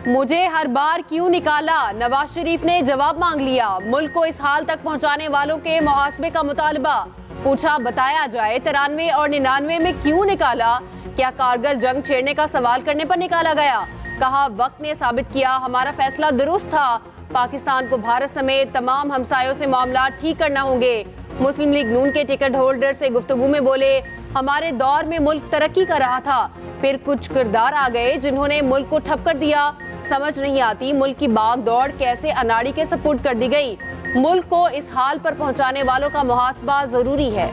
मुझे हर बार क्यों निकाला, नवाज शरीफ ने जवाब मांग लिया। मुल्क को इस हाल तक पहुंचाने वालों के मुहासबे का मुतालबा। पूछा बताया जाए 93 और 99 में क्यों निकाला। क्या कारगिल जंग छेड़ने का सवाल करने पर निकाला गया। कहा वक्त ने साबित किया हमारा फैसला दुरुस्त था। पाकिस्तान को भारत समेत तमाम हमसायों से मामला ठीक करना होंगे। मुस्लिम लीग नून के टिकट होल्डर से गुफ्तगू में बोले हमारे दौर में मुल्क तरक्की कर रहा था, फिर कुछ किरदार आ गए जिन्होंने मुल्क को ठप कर दिया। समझ नहीं आती मुल्क की भाग दौड़ कैसे अनाड़ी के सपुर्द कर दी गई। मुल्क को इस हाल पर पहुंचाने वालों का मुहासबा जरूरी है।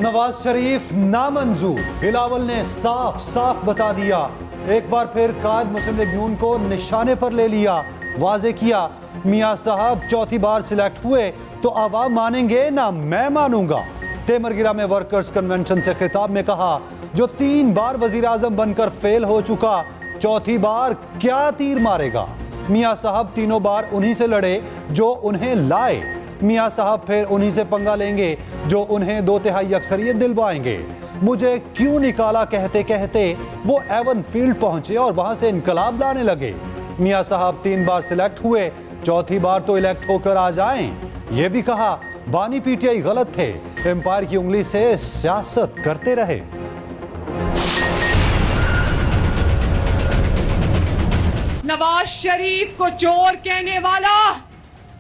नवाज शरीफ नामंजूर, बिलावल ने साफ साफ बता दिया। एक बार फिर कायद मुस्लिम लीग नून को निशाने पर ले लिया, वाजे किया मियां साहब चौथी बार सिलेक्ट हुए तो आवाम मानेंगे ना मैं मानूंगा। तेमरगिरा में वर्कर्स कन्वेंशन से खिताब में कहा जो 3 बार वजीर आजम बनकर फेल हो चुका, चौथी बार क्या तीर मारेगा। मियां साहब तीनों बार उन्हीं से लड़े जो उन्हें लाए। मियां साहब फिर उन्हीं से पंगा लेंगे जो उन्हें 2/3 अक्सरियत दिलवाएंगे। मुझे क्यों निकाला कहते कहते वो एवन फील्ड पहुंचे और वहां से इनकलाब लाने लगे। मियां साहब 3 बार सिलेक्ट हुए, चौथी बार तो इलेक्ट होकर आ जाएं। यह भी कहा बानी पीटीआई गलत थे, एम्पायर की उंगली से सियासत करते रहे। नवाज शरीफ को चोर कहने वाला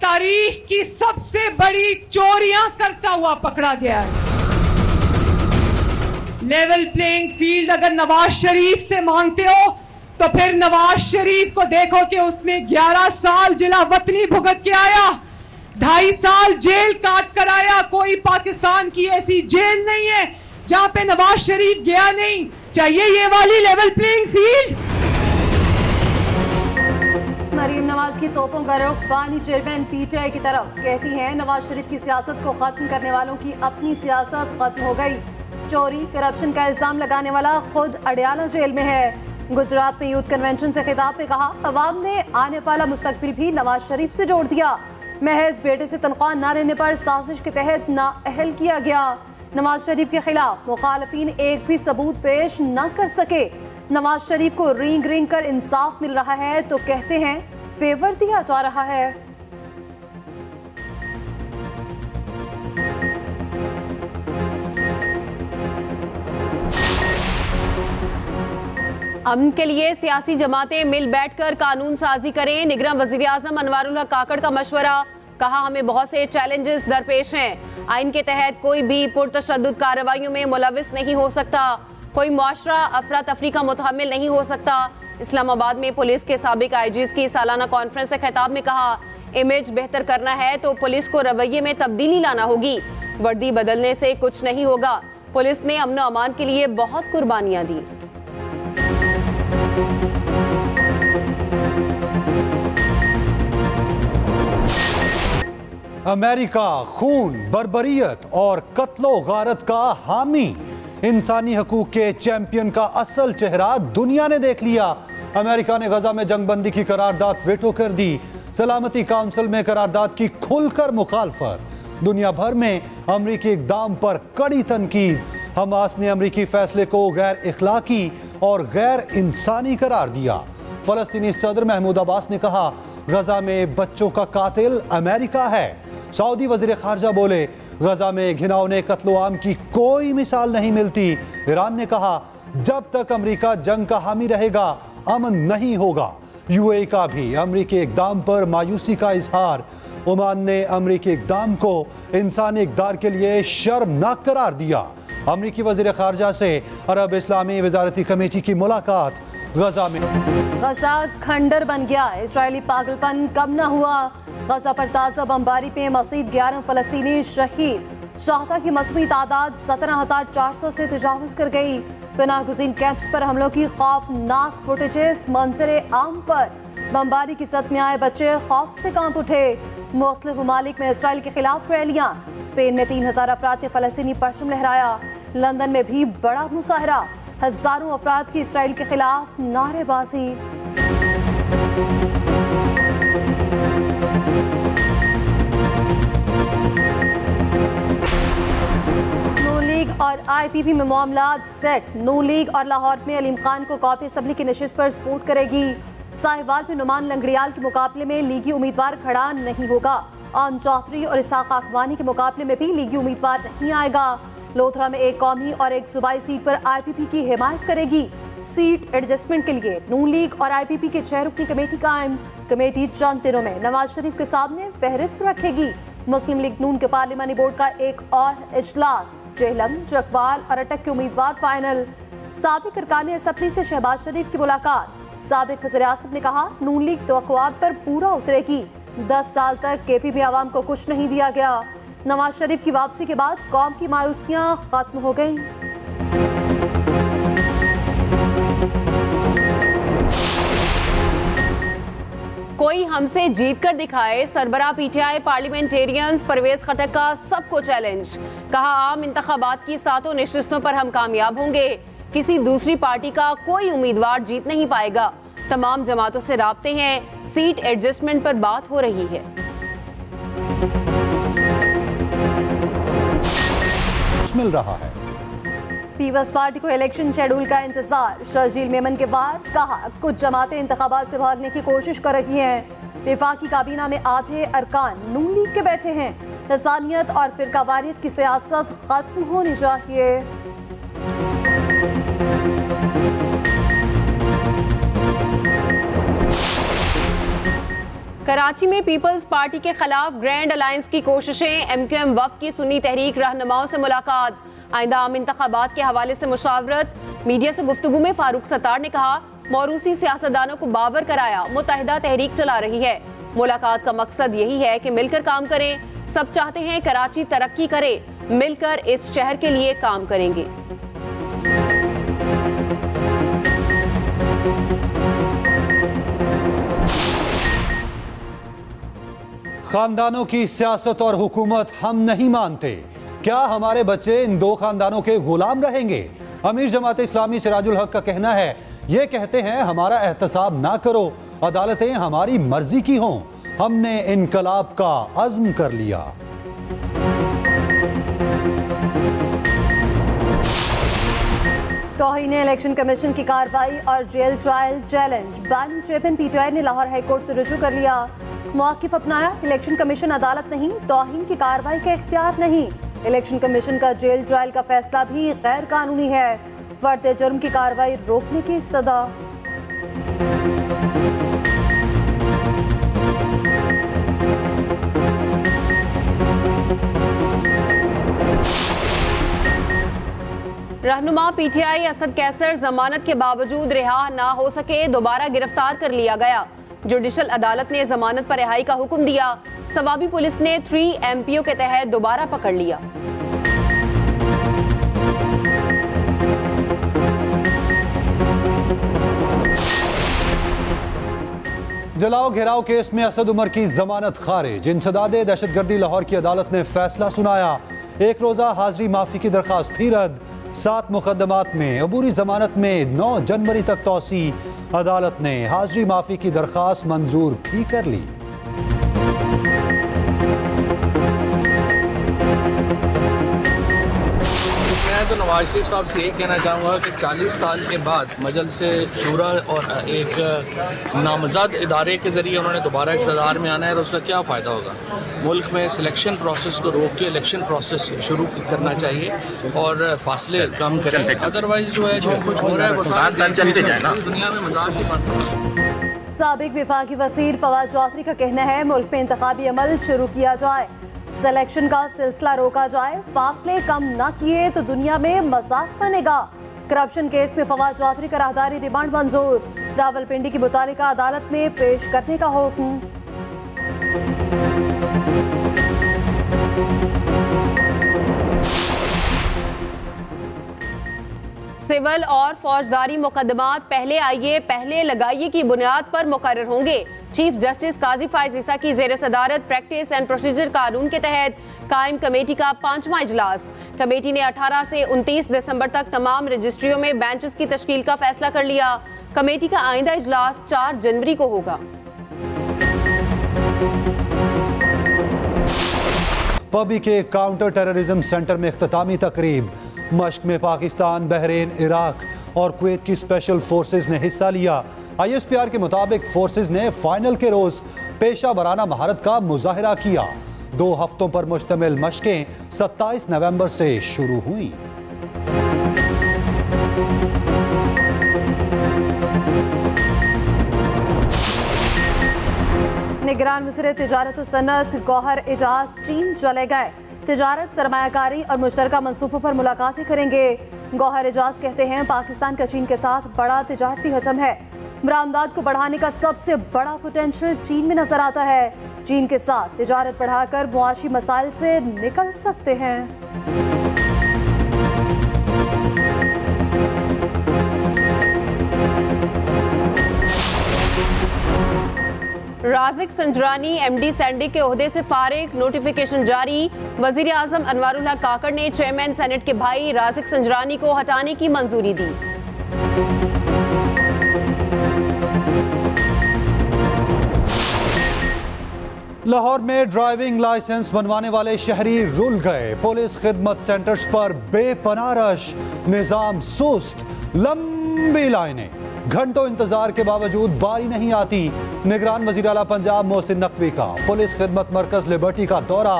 तारीख की सबसे बड़ी चोरियां करता हुआ पकड़ा गया है। लेवल प्लेइंग फील्ड अगर नवाज शरीफ से मांगते हो तो फिर नवाज शरीफ को देखो कि उसने 11 साल जिला वतनी भुगत के आया, 2.5 साल जेल काट कर आया। कोई पाकिस्तान की ऐसी जेल नहीं है जहां पे नवाज शरीफ गया नहीं। चाहिए ये वाली level playing field. Maryam Nawaz की तोपों का रुख बानी चेयरमैन पीटीआई की तरफ। कहती हैं नवाज शरीफ की सियासत को खत्म करने वालों की अपनी सियासत खत्म हो गई। चोरी करप्शन का इल्जाम लगाने वाला खुद अडयाला जेल में है। गुजरात में यूथ कन्वेंशन से खिताब में कहा अवाम ने आने वाला मुस्तकबिल भी नवाज शरीफ से जोड़ दिया। महज बेटे से तनख्वाह न रहने पर साजिश के तहत नाअहल किया गया। नवाज शरीफ के खिलाफ मुखालफीन एक भी सबूत पेश न कर सके। नवाज शरीफ को रींग रींग कर इंसाफ मिल रहा है तो कहते हैं फेवर दिया जा रहा है। अमन के लिए सियासी जमातें मिल बैठकर कानून साजी करें, निगरान वजीर आजम अनवारुल हक काकड़ का मशवरा। कहा हमें बहुत से चैलेंजेस दरपेश हैं। आइन के तहत कोई भी पुरतशद्दुद कार्रवाइयों में मुलविस नहीं हो सकता, कोई मुआशरा अफरा तफरी का मुतहम्मिल नहीं हो सकता। इस्लामाबाद में पुलिस के साबिक आईजीज की सालाना कॉन्फ्रेंस से खिताब में कहा इमेज बेहतर करना है तो पुलिस को रवैये में तब्दीली लाना होगी, वर्दी बदलने से कुछ नहीं होगा। पुलिस ने अमन अमान के लिए बहुत कुर्बानियां दी। अमेरिका खून, बर्बरियत और कत्लो गारत का हामी। इंसानी हकूक के चैंपियन का असल चेहरा दुनिया ने देख लिया। अमेरिका ने गजा में जंगबंदी की करारदाद वेटो कर दी। सलामती काउंसिल में करारदाद की खुलकर मुखालफत। दुनिया भर में अमरीकी इक़दाम पर कड़ी तनकीद। हमास ने अमरीकी फैसले को गैर इखलाकी और गैर इंसानी करार दिया। फलस्तीनी सदर महमूद अब्बास ने कहा गजा में बच्चों का कातिल अमेरिका है। सऊदी वजीर खारजा बोले गजा में घिनौने कत्लो-आम की कोई मिसाल नहीं मिलती। ईरान ने कहा जब तक अमरीका जंग का हामी रहेगा अमन नहीं होगा। यूएई का भी अमरीकी इक़दाम पर मायूसी का इजहार। ओमान ने अमरीकी इक़दाम को इंसानी इक़दार के लिए शर्मनाक करार दिया। अमरीकी वजीर खारजा से अरब इस्लामी वजारती कमेटी की मुलाकात। गजा में गजा खंडर बन गया, इजरायली पागलपन कम न हुआ। गजा पर ताज़ा बमबारी में मज़ीद 11 फ़लस्तीनी शहीद। शहादा की मजमूई तादाद 17,400 से तजावुज़ कर गई। पनाहगुज़ीन कैंप्स पर हमलों की खौफनाक फुटेजेस मंजरे आम पर। बमबारी की सद में आए बच्चे खौफ से कांप उठे। मुख्तलिफ ममालिक में इसराइल के खिलाफ रैलियां। स्पेन में 3,000 अफराद ने फ़लस्तीनी परचम लहराया। लंदन में भी बड़ा मुजाहरा, हजारों अफराद की इसराइल के खिलाफ नारेबाजी। IPP में मामलात सेट। नून लीग और लाहौर में अलीम खान को कौमी असम्बली की नशिस्त पर सपोर्ट करेगी। साहिवाल में नुमान लंगड़ियाल के मुकाबले में लीगी उम्मीदवार खड़ा नहीं होगा। आन चौधरी और इसाक अखवानी के मुकाबले में भी लीगी उम्मीदवार नहीं आएगा। लोथरा में एक कौमी और एक सूबाई सीट पर IPP की हिमायत करेगी। सीट एडजस्टमेंट के लिए नून लीग और IPP के 6 रुकनी कमेटी कायम। कमेटी चंद दिनों में नवाज शरीफ के सामने फहरिस्त रखेगी। मुस्लिम लीग नून के पार्लिमानी बोर्ड का एक और इजलास। जेहलम, चकवाल और अटक के उम्मीदवार फाइनल। साबिक अरकान असम्बली से शहबाज शरीफ की मुलाकात। साबिक वज़ीर आसिफ ने कहा नून लीग तवक्कुआत पर पूरा उतरेगी। 10 साल तक KPP आवाम को कुछ नहीं दिया गया। नवाज शरीफ की वापसी के बाद कौम की मायूसियां खत्म हो गई। कोई हमसे जीत कर दिखाए, सरबराह PTI पार्लियामेंटेरियंस परवेज खटक का सबको चैलेंज। कहा आम इंतखाबात की 7 नशिस्तों पर हम कामयाब होंगे। किसी दूसरी पार्टी का कोई उम्मीदवार जीत नहीं पाएगा। तमाम जमातों से राब्ते हैं। सीट एडजस्टमेंट पर बात हो रही है। मिल रहा है। पीपल्स पार्टी को इलेक्शन शेड्यूल का इंतजार। शर्जील मेमन के बाद कहा कुछ जमातें इंतखाबात से भागने की कोशिश कर रही हैं। विफाकी काबीना में आधे अरकान नून लीग के बैठे हैं। इंसानियत और फिरकावारियत की सियासत खत्म होनी चाहिए। कराची में पीपल्स पार्टी के खिलाफ ग्रैंड अलायंस की कोशिशें। MQM वफ़द की सुन्नी तहरीक रहनुमाओं से मुलाकात। आइंदा आम इंतखाबात के हवाले से मुशावरत। मीडिया से गुफ्तगू में फारूक सत्तार ने कहा मौरूसी सियासतदानों को बावर कराया मुत्तहिदा तहरीक चला रही है। मुलाकात का मकसद यही है कि मिलकर काम करें। सब चाहते हैं कराची तरक्की करे। मिलकर इस शहर के लिए काम करेंगे। खानदानों की सियासत और हुकूमत हम नहीं मानते। क्या हमारे बच्चे इन 2 खानदानों के गुलाम रहेंगे? अमीर जमात इस्लामी सिराजुल हक का कहना है ये कहते हैं हमारा एहतसाब ना करो, अदालतें हमारी मर्जी की हों। हमने इनकलाब का अज़्म कर लिया। तौहीन इलेक्शन कमीशन की कार्रवाई और जेल ट्रायल चैलेंज। बानी चेयरमैन PTI ने लाहौर हाईकोर्ट से रुजू कर लिया। मौक़िफ़ अपनाया इलेक्शन कमीशन अदालत नहीं, तौहीन की कार्रवाई का इख्तियार नहीं। इलेक्शन कमीशन का जेल ट्रायल का फैसला भी गैर कानूनी है। फर्द जुर्म की कार्रवाई रोकने की इस्तदा। रहनुमा PTI असद कैसर जमानत के बावजूद रिहा ना हो सके, दोबारा गिरफ्तार कर लिया गया। जुडिशल अदालत ने जमानत पर रिहाई का हुक्म दिया। सवाबी पुलिस ने 3 MPO के तहत दोबारा पकड़ लिया। जलाओ घेराव केस में असद उमर की जमानत खारिज। इंसदादे दहशतगर्दी लाहौर की अदालत ने फैसला सुनाया। 1 रोजा हाजिरी माफी की दरखास्त भी रद्द। 7 मुकदमात में अबूरी जमानत में 9 जनवरी तक तौसी। अदालत ने हाजिरी माफी की दरखास्त मंजूर भी कर ली। मैं तो नवाज शरीफ साहब से यही कहना चाहूँगा कि 40 साल के बाद मजलिस शूरा और एक नामजद इदारे के ज़रिए उन्होंने दोबारा इक़्तिदार में आना है, तो उसका क्या फ़ायदा होगा। मुल्क में सिलेक्शन प्रोसेस को रोक के इलेक्शन प्रोसेस शुरू करना चाहिए और फासले कम करें। अदरवाइज जो है जो कुछ हो रहा है वो दुनिया में मजाक ही बनता है। साबिक विफाकी वज़ीर फवाद चौधरी का कहना है मुल्क में इंतखाबी अमल शुरू किया जाए, सिलेक्शन का सिलसिला रोका जाए। फासले कम न किए तो दुनिया में मजाक बनेगा। करप्शन केस में फवाद चौधरी का राहदारी रिमांड मंजूर। रावलपिंडी की मुतालिका अदालत में पेश करने का हुक्म। सिविल और फौजदारी मुकदमात पहले आइए पहले लगाइए की बुनियाद पर मुकर्रर होंगे। चीफ जस्टिस काजी फायज ईसा की ज़ेर सदारत प्रैक्टिस एंड प्रोसीजर कानून के तहत कायम कमेटी का 5वां इजलास। कमेटी ने 18 से 29 दिसंबर तक तमाम रजिस्ट्रियों में बेंचेस की तश्कील का फैसला कर लिया। कमेटी का आइंदा इजलास 4 जनवरी को होगा। पबी के काउंटर टेररिज्म सेंटर में इख्तितामी तकरीब। मश्क में पाकिस्तान, बहरीन, इराक और कुवैत की स्पेशल फोर्सेज ने हिस्सा लिया। ISPR के मुताबिक फोर्सेज ने फाइनल के रोज पेशा वराना महारत का मुजाहिरा किया। 2 हफ्तों पर मुश्तमिल मशकें 27 नवंबर से शुरू हुई। निगरान वज़ीर तिजारत और सनत गौहर एजाज चीन चले गए। तिजारत, सरमायाकारी और मुश्तरका मंसूबों पर मुलाकातें करेंगे। गौहर एजाज कहते हैं पाकिस्तान का चीन के साथ बड़ा तिजारती हजम है। बरामदात को बढ़ाने का सबसे बड़ा पोटेंशियल चीन में नजर आता है। चीन के साथ तिजारत बढ़ाकर मुआशी मसाइल से निकल सकते हैं। राज़िक संजरानी MD सैंडी के ओहदे से फारिग, नोटिफिकेशन जारी। वजीर आजम अनवारुल हक काकड़ ने चेयरमैन सेनेट के भाई राज़िक संजरानी को हटाने की मंजूरी दी। लाहौर में ड्राइविंग लाइसेंस बनवाने वाले शहरी रुल गए। पुलिस खिदमत सेंटर्स पर बेपनाह रश, निजाम सुस्त, लंबी लाइनें, घंटों इंतजार के बावजूद बारी नहीं आती। निगरान वजीर आला पंजाब मोहसिन नकवी का पुलिस खिदमत मरकज लिबर्टी का दौरा।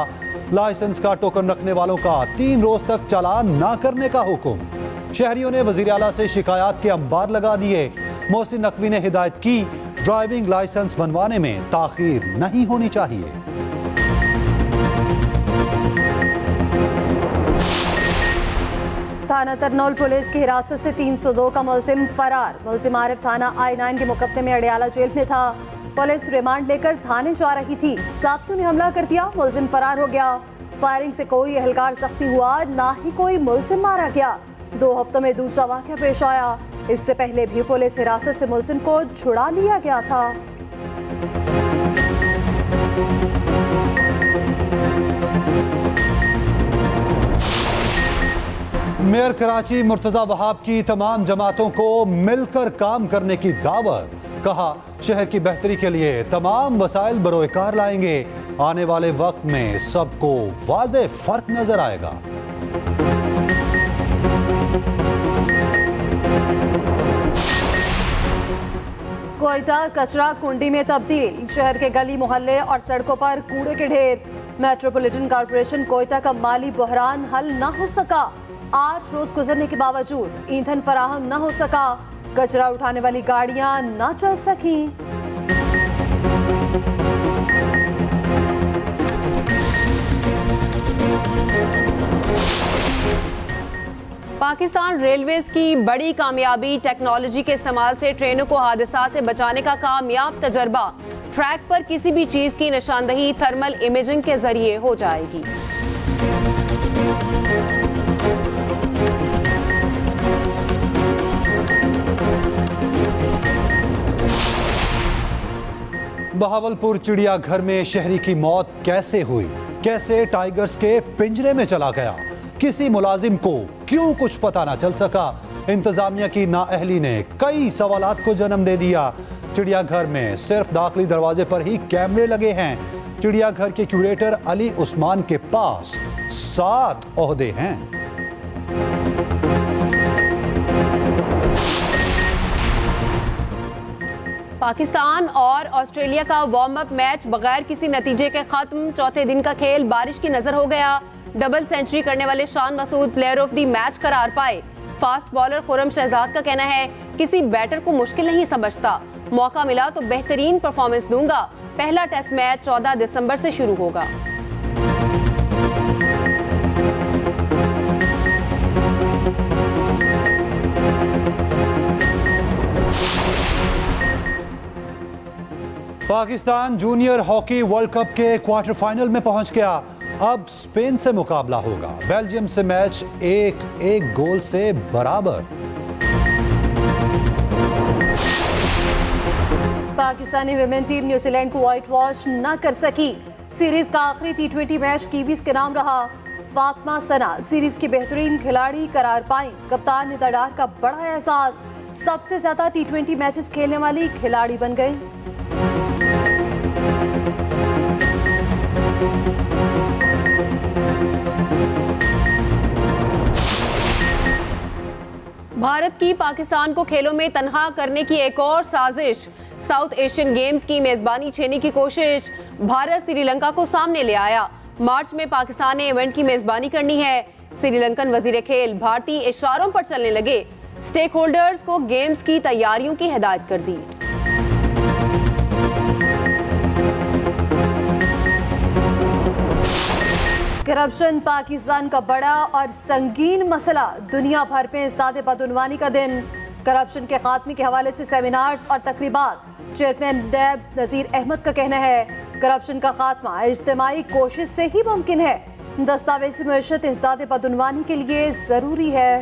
लाइसेंस का टोकन रखने वालों का 3 रोज तक चालान ना करने का हुक्म। शहरियों ने वजीर आला से शिकायत के अंबार लगा दिए। मोहसिन नकवी ने हिदायत की, ड्राइविंग लाइसेंस बनवाने में ताखीर नहीं होनी चाहिए। थाना तरनौल पुलिस की हिरासत से 302 का मुलजिम फरार। मुलजिम आरिफ थाना I9 के मुकदमे में अडियाला जेल में था। पुलिस रिमांड लेकर थाने जा रही थी, साथियों ने हमला कर दिया, मुलजिम फरार हो गया। फायरिंग से कोई एहलकार जख्मी हुआ, ना ही कोई मुलजिम मारा गया। 2 हफ्तों में दूसरा वाक़या पेश आया। इससे पहले भी पुलिस हिरासत से मुलजिम को छुड़ा लिया गया था। मेयर कराची मुर्तजा वहाब की तमाम जमातों को मिलकर काम करने की दावत। कहा, शहर की बेहतरी के लिए तमाम वसाइल बरोकार लाएंगे। आने वाले वक्त में सबको वाज़े फर्क नजर आएगा। कोयटा कचरा कुंडी में तब्दील। शहर के गली मोहल्ले और सड़कों पर कूड़े के ढेर। मेट्रोपॉलिटन कॉर्पोरेशन कोयटा का माली बहरान हल न हो सका। 8 रोज गुजरने के बावजूद ईंधन फराहम न हो सका। कचरा उठाने वाली गाड़ियां न चल सकी। पाकिस्तान रेलवेज की बड़ी कामयाबी, टेक्नोलॉजी के इस्तेमाल से ट्रेनों को हादसा से बचाने का कामयाब तजर्बा। ट्रैक पर किसी भी चीज की निशानदही थर्मल इमेजिंग के जरिए हो जाएगी। बहावलपुर चिड़ियाघर में शहरी की मौत कैसे हुई? कैसे टाइगर्स के पिंजरे में चला गया? किसी मुलाजिम को क्यों कुछ पता ना चल सका? इंतजामिया की नाअहली ने कई सवालात को जन्म दे दिया। चिड़ियाघर में सिर्फ दाखिली दरवाजे पर ही कैमरे लगे हैं। चिड़ियाघर के क्यूरेटर अली उस्मान के पास 7 ओहदे हैं। पाकिस्तान और ऑस्ट्रेलिया का वार्म अप मैच बगैर किसी नतीजे के खत्म। चौथे दिन का खेल बारिश की नजर हो गया। डबल सेंचुरी करने वाले Shan Masood player of the match करार पाए। फास्ट बॉलर खुरम शहजाद का कहना है, किसी बैटर को मुश्किल नहीं समझता, मौका मिला तो बेहतरीन परफॉर्मेंस दूंगा। पहला टेस्ट मैच 14 दिसंबर से शुरू होगा। Pakistan junior hockey world cup के क्वार्टर फाइनल में पहुंच गया। अब स्पेन से मुकाबला होगा। बेल्जियम से मैच 1-1 गोल से बराबर। पाकिस्तानी विमेन टीम न्यूजीलैंड को व्हाइट वॉश न कर सकी। सीरीज का आखिरी T20 मैच कीवीज के नाम रहा। फातिमा सना सीरीज की बेहतरीन खिलाड़ी करार पाई। कप्तान निदाडार का बड़ा एहसास, सबसे ज्यादा T20 मैचेस खेलने वाली खिलाड़ी बन गई। भारत की पाकिस्तान को खेलों में तनहा करने की एक और साजिश। साउथ एशियन गेम्स की मेजबानी छीनने की कोशिश। भारत श्रीलंका को सामने ले आया। मार्च में पाकिस्तान ने इवेंट की मेजबानी करनी है। श्रीलंकन वजीर खेल भारतीय इशारों पर चलने लगे। स्टेक होल्डर्स को गेम्स की तैयारियों की हिदायत कर दी। करप्शन पाकिस्तान का बड़ा और संगीन मसला। दुनिया भर में इस्तादे बदउनवानी का दिन। करप्शन के खात्मे के हवाले से सेमिनार्स और तकरीबात। चेयरमैन नैब नज़ीर अहमद का कहना है करप्शन का खात्मा इज्तिमाई कोशिश से ही मुमकिन है। दस्तावेजी मुआशरत इस्तादे बदउनवानी के लिए ज़रूरी है।